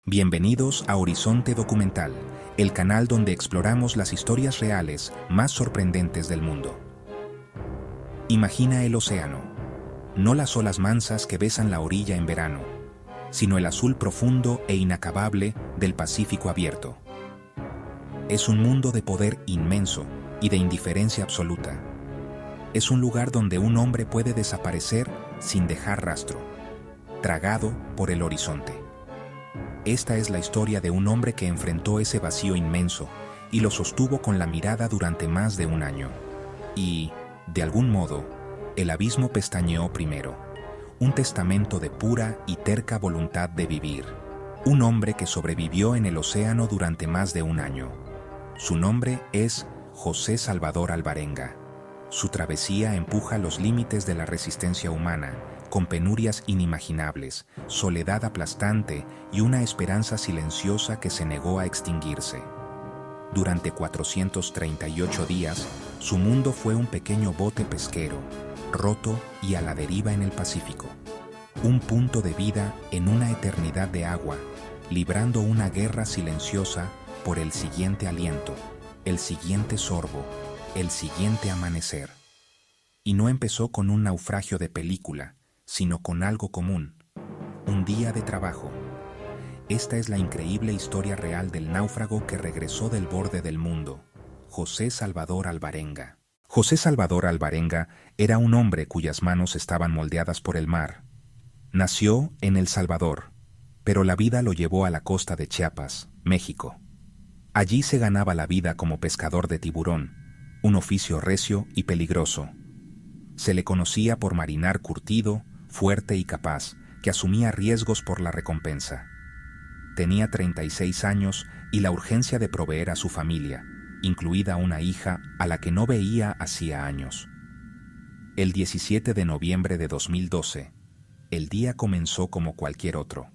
Bienvenidos a Horizonte Documental, el canal donde exploramos las historias reales más sorprendentes del mundo. Imagina el océano, no las olas mansas que besan la orilla en verano, sino el azul profundo e inacabable del Pacífico abierto. Es un mundo de poder inmenso y de indiferencia absoluta. Es un lugar donde un hombre puede desaparecer sin dejar rastro, tragado por el horizonte. Esta es la historia de un hombre que enfrentó ese vacío inmenso y lo sostuvo con la mirada durante más de un año. Y, de algún modo, el abismo pestañeó primero. Un testamento de pura y terca voluntad de vivir. Un hombre que sobrevivió en el océano durante más de un año. Su nombre es José Salvador Alvarenga. Su travesía empuja los límites de la resistencia humana, con penurias inimaginables, soledad aplastante y una esperanza silenciosa que se negó a extinguirse. Durante 438 días, su mundo fue un pequeño bote pesquero, roto y a la deriva en el Pacífico. Un punto de vida en una eternidad de agua, librando una guerra silenciosa por el siguiente aliento, el siguiente sorbo, el siguiente amanecer. Y no empezó con un naufragio de película, sino con algo común, un día de trabajo. Esta es la increíble historia real del náufrago que regresó del borde del mundo, José Salvador Alvarenga. José Salvador Alvarenga era un hombre cuyas manos estaban moldeadas por el mar. Nació en El Salvador, pero la vida lo llevó a la costa de Chiapas, México. Allí se ganaba la vida como pescador de tiburón, un oficio recio y peligroso. Se le conocía por marinar curtido, fuerte y capaz, que asumía riesgos por la recompensa. Tenía 36 años y la urgencia de proveer a su familia, incluida una hija a la que no veía hacía años. El 17 de noviembre de 2012, el día comenzó como cualquier otro.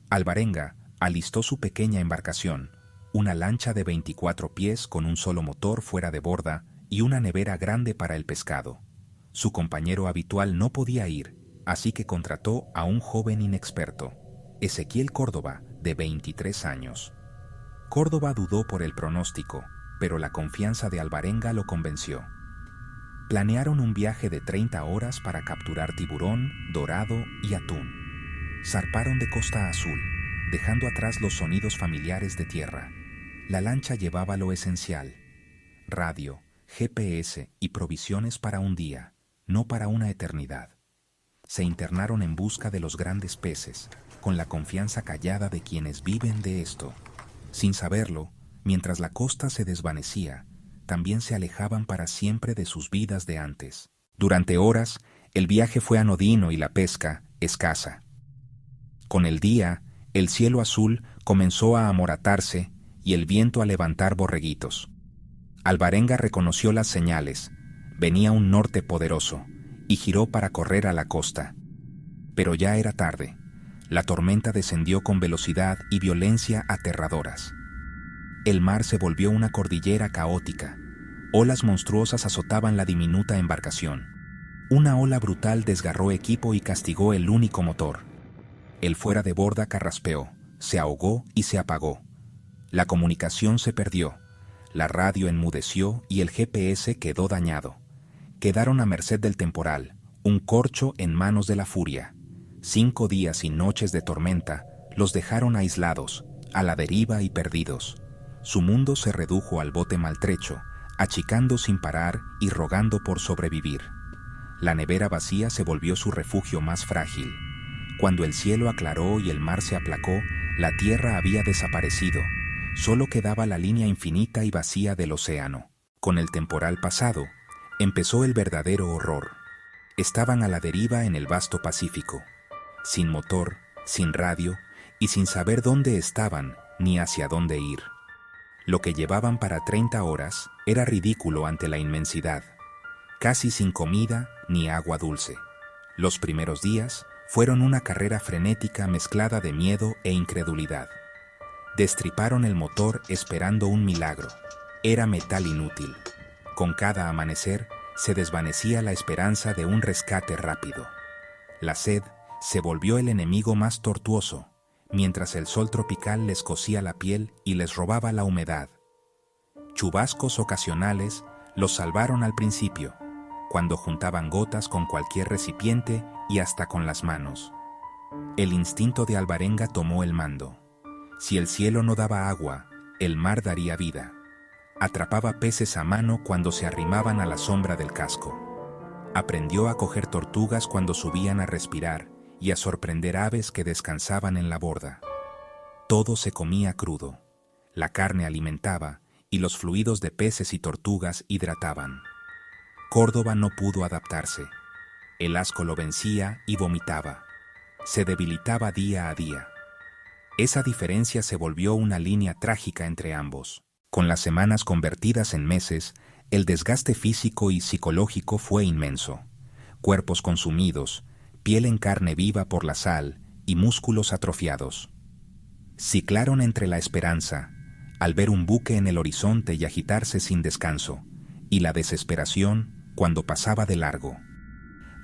Alvarenga alistó su pequeña embarcación, una lancha de 24 pies con un solo motor fuera de borda y una nevera grande para el pescado. Su compañero habitual no podía ir, así que contrató a un joven inexperto, Ezequiel Córdoba, de 23 años. Córdoba dudó por el pronóstico, pero la confianza de Alvarenga lo convenció. Planearon un viaje de 30 horas para capturar tiburón, dorado y atún. Zarparon de Costa Azul, dejando atrás los sonidos familiares de tierra. La lancha llevaba lo esencial: radio, GPS y provisiones para un día, no para una eternidad. Se internaron en busca de los grandes peces, con la confianza callada de quienes viven de esto. Sin saberlo, mientras la costa se desvanecía, también se alejaban para siempre de sus vidas de antes. Durante horas, el viaje fue anodino y la pesca escasa. Con el día, el cielo azul comenzó a amoratarse y el viento a levantar borreguitos. Alvarenga reconoció las señales. Venía un norte poderoso y giró para correr a la costa. Pero ya era tarde. La tormenta descendió con velocidad y violencia aterradoras. El mar se volvió una cordillera caótica. Olas monstruosas azotaban la diminuta embarcación. Una ola brutal desgarró equipo y castigó el único motor. El fuera de borda carraspeó, se ahogó y se apagó. La comunicación se perdió. La radio enmudeció y el GPS quedó dañado. Quedaron a merced del temporal, un corcho en manos de la furia. 5 días y noches de tormenta los dejaron aislados, a la deriva y perdidos. Su mundo se redujo al bote maltrecho, achicando sin parar y rogando por sobrevivir. La nevera vacía se volvió su refugio más frágil. Cuando el cielo aclaró y el mar se aplacó, la tierra había desaparecido. Solo quedaba la línea infinita y vacía del océano. Con el temporal pasado, empezó el verdadero horror. Estaban a la deriva en el vasto Pacífico, sin motor, sin radio y sin saber dónde estaban ni hacia dónde ir. Lo que llevaban para 30 horas era ridículo ante la inmensidad, casi sin comida ni agua dulce. Los primeros días fueron una carrera frenética mezclada de miedo e incredulidad. Destriparon el motor esperando un milagro. Era metal inútil. Con cada amanecer se desvanecía la esperanza de un rescate rápido. La sed se volvió el enemigo más tortuoso, mientras el sol tropical les cocía la piel y les robaba la humedad. Chubascos ocasionales los salvaron al principio, cuando juntaban gotas con cualquier recipiente y hasta con las manos. El instinto de Alvarenga tomó el mando. Si el cielo no daba agua, el mar daría vida. Atrapaba peces a mano cuando se arrimaban a la sombra del casco. Aprendió a coger tortugas cuando subían a respirar y a sorprender aves que descansaban en la borda. Todo se comía crudo. La carne alimentaba y los fluidos de peces y tortugas hidrataban. Córdoba no pudo adaptarse. El asco lo vencía y vomitaba. Se debilitaba día a día. Esa diferencia se volvió una línea trágica entre ambos. Con las semanas convertidas en meses, el desgaste físico y psicológico fue inmenso. Cuerpos consumidos, piel en carne viva por la sal y músculos atrofiados. Ciclaron entre la esperanza, al ver un buque en el horizonte y agitarse sin descanso, y la desesperación cuando pasaba de largo.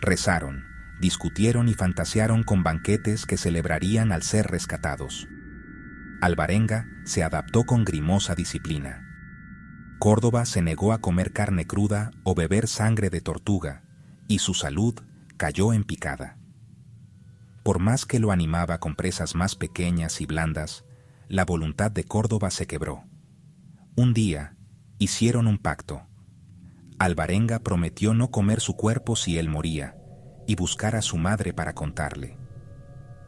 Rezaron, discutieron y fantasearon con banquetes que celebrarían al ser rescatados. Alvarenga se adaptó con grimosa disciplina. Córdoba se negó a comer carne cruda o beber sangre de tortuga, y su salud cayó en picada. Por más que lo animaba con presas más pequeñas y blandas, la voluntad de Córdoba se quebró. Un día, hicieron un pacto. Alvarenga prometió no comer su cuerpo si él moría, y buscar a su madre para contarle.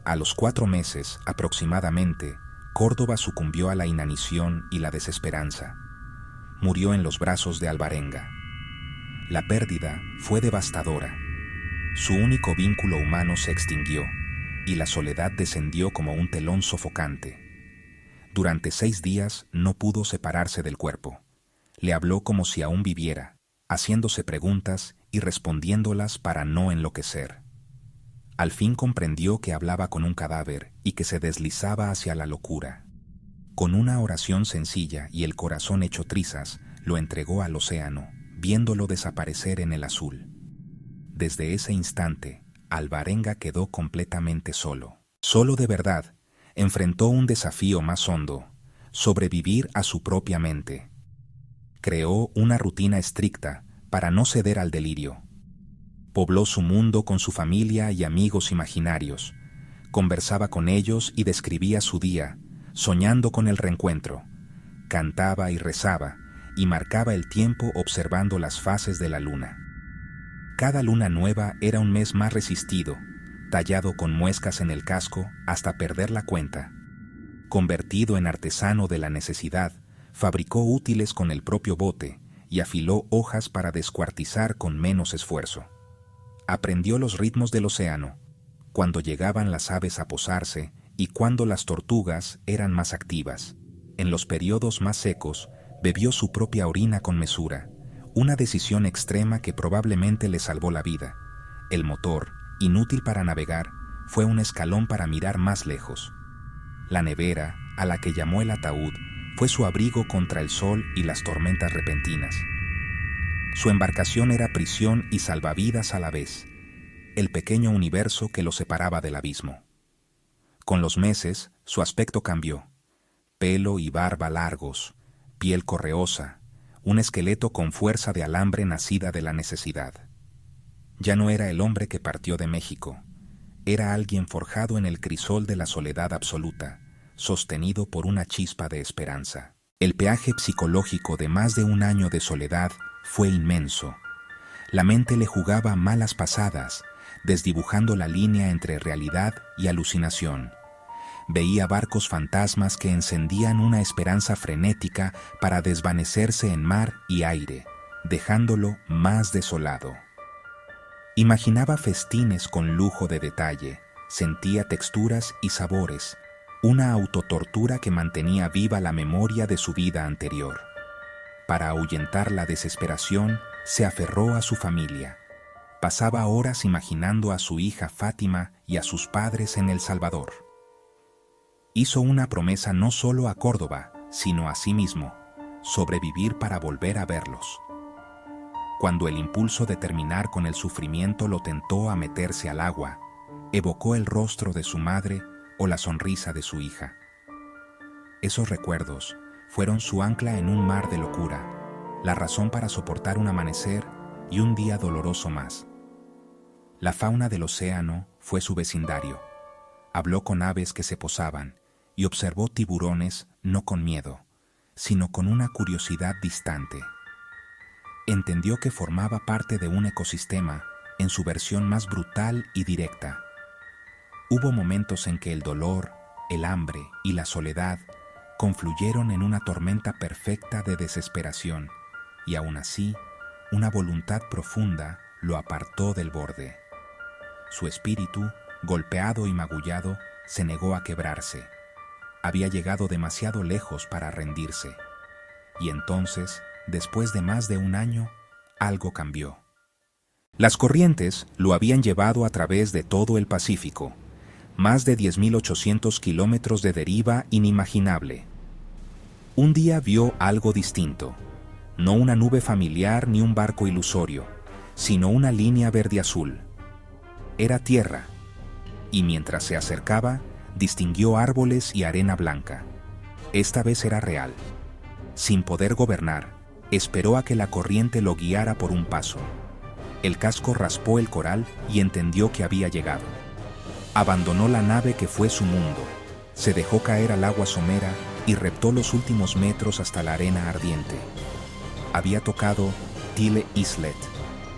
A los 4 meses, aproximadamente, Córdoba sucumbió a la inanición y la desesperanza. Murió en los brazos de Alvarenga. La pérdida fue devastadora. Su único vínculo humano se extinguió, y la soledad descendió como un telón sofocante. Durante 6 días no pudo separarse del cuerpo. Le habló como si aún viviera, haciéndose preguntas y respondiéndolas para no enloquecer. Al fin comprendió que hablaba con un cadáver y que se deslizaba hacia la locura. Con una oración sencilla y el corazón hecho trizas, lo entregó al océano, viéndolo desaparecer en el azul. Desde ese instante, Alvarenga quedó completamente solo. Solo de verdad, enfrentó un desafío más hondo: sobrevivir a su propia mente. Creó una rutina estricta para no ceder al delirio. Pobló su mundo con su familia y amigos imaginarios. Conversaba con ellos y describía su día, soñando con el reencuentro. Cantaba y rezaba, y marcaba el tiempo observando las fases de la luna. Cada luna nueva era un mes más resistido, tallado con muescas en el casco hasta perder la cuenta. Convertido en artesano de la necesidad, fabricó útiles con el propio bote y afiló hojas para descuartizar con menos esfuerzo. Aprendió los ritmos del océano, cuando llegaban las aves a posarse y cuando las tortugas eran más activas. En los periodos más secos, bebió su propia orina con mesura, una decisión extrema que probablemente le salvó la vida. El motor, inútil para navegar, fue un escalón para mirar más lejos. La nevera, a la que llamó el ataúd, fue su abrigo contra el sol y las tormentas repentinas. Su embarcación era prisión y salvavidas a la vez, el pequeño universo que lo separaba del abismo. Con los meses, su aspecto cambió. Pelo y barba largos, piel correosa, un esqueleto con fuerza de alambre nacida de la necesidad. Ya no era el hombre que partió de México, era alguien forjado en el crisol de la soledad absoluta, sostenido por una chispa de esperanza. El peaje psicológico de más de 1 año de soledad fue inmenso. La mente le jugaba malas pasadas, desdibujando la línea entre realidad y alucinación. Veía barcos fantasmas que encendían una esperanza frenética para desvanecerse en mar y aire, dejándolo más desolado. Imaginaba festines con lujo de detalle, sentía texturas y sabores, una autotortura que mantenía viva la memoria de su vida anterior. Para ahuyentar la desesperación, se aferró a su familia. Pasaba horas imaginando a su hija Fátima y a sus padres en El Salvador. Hizo una promesa no solo a Córdoba, sino a sí mismo: sobrevivir para volver a verlos. Cuando el impulso de terminar con el sufrimiento lo tentó a meterse al agua, evocó el rostro de su madre o la sonrisa de su hija. Esos recuerdos fueron su ancla en un mar de locura, la razón para soportar un amanecer y un día doloroso más. La fauna del océano fue su vecindario. Habló con aves que se posaban y observó tiburones no con miedo, sino con una curiosidad distante. Entendió que formaba parte de un ecosistema en su versión más brutal y directa. Hubo momentos en que el dolor, el hambre y la soledad confluyeron en una tormenta perfecta de desesperación, y aún así, una voluntad profunda lo apartó del borde. Su espíritu, golpeado y magullado, se negó a quebrarse. Había llegado demasiado lejos para rendirse. Y entonces, después de más de un año, algo cambió. Las corrientes lo habían llevado a través de todo el Pacífico, más de 10.800 kilómetros de deriva inimaginable. Un día vio algo distinto, no una nube familiar ni un barco ilusorio, sino una línea verde-azul. Era tierra, y mientras se acercaba, distinguió árboles y arena blanca. Esta vez era real. Sin poder gobernar, esperó a que la corriente lo guiara por un paso. El casco raspó el coral y entendió que había llegado. Abandonó la nave que fue su mundo, se dejó caer al agua somera y reptó los últimos metros hasta la arena ardiente. Había tocado Tile Islet,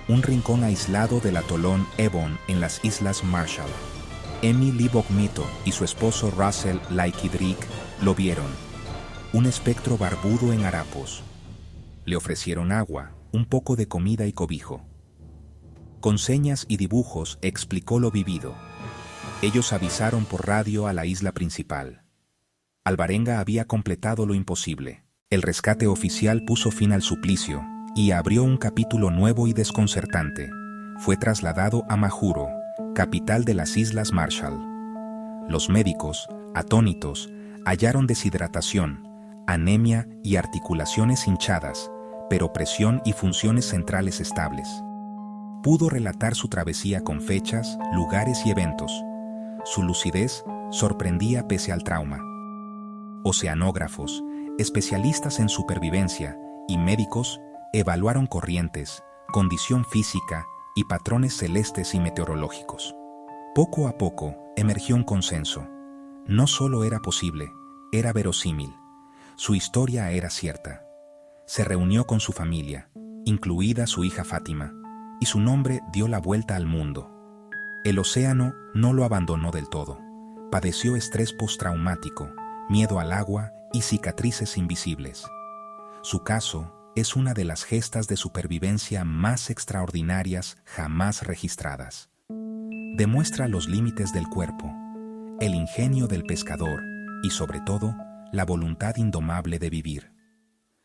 un rincón aislado del atolón Ebon en las Islas Marshall. Emily Bogmito y su esposo Russell Laikidrik lo vieron, un espectro barbudo en harapos. Le ofrecieron agua, un poco de comida y cobijo. Con señas y dibujos explicó lo vivido. Ellos avisaron por radio a la isla principal. Alvarenga había completado lo imposible. El rescate oficial puso fin al suplicio y abrió un capítulo nuevo y desconcertante. Fue trasladado a Majuro, capital de las Islas Marshall. Los médicos, atónitos, hallaron deshidratación, anemia y articulaciones hinchadas, pero presión y funciones centrales estables. Pudo relatar su travesía con fechas, lugares y eventos. Su lucidez sorprendía pese al trauma. Oceanógrafos, especialistas en supervivencia y médicos evaluaron corrientes, condición física y patrones celestes y meteorológicos. Poco a poco emergió un consenso. No solo era posible, era verosímil. Su historia era cierta. Se reunió con su familia, incluida su hija Fátima, y su nombre dio la vuelta al mundo. El océano no lo abandonó del todo. Padeció estrés postraumático, miedo al agua y cicatrices invisibles. Su caso es una de las gestas de supervivencia más extraordinarias jamás registradas. Demuestra los límites del cuerpo, el ingenio del pescador y, sobre todo, la voluntad indomable de vivir.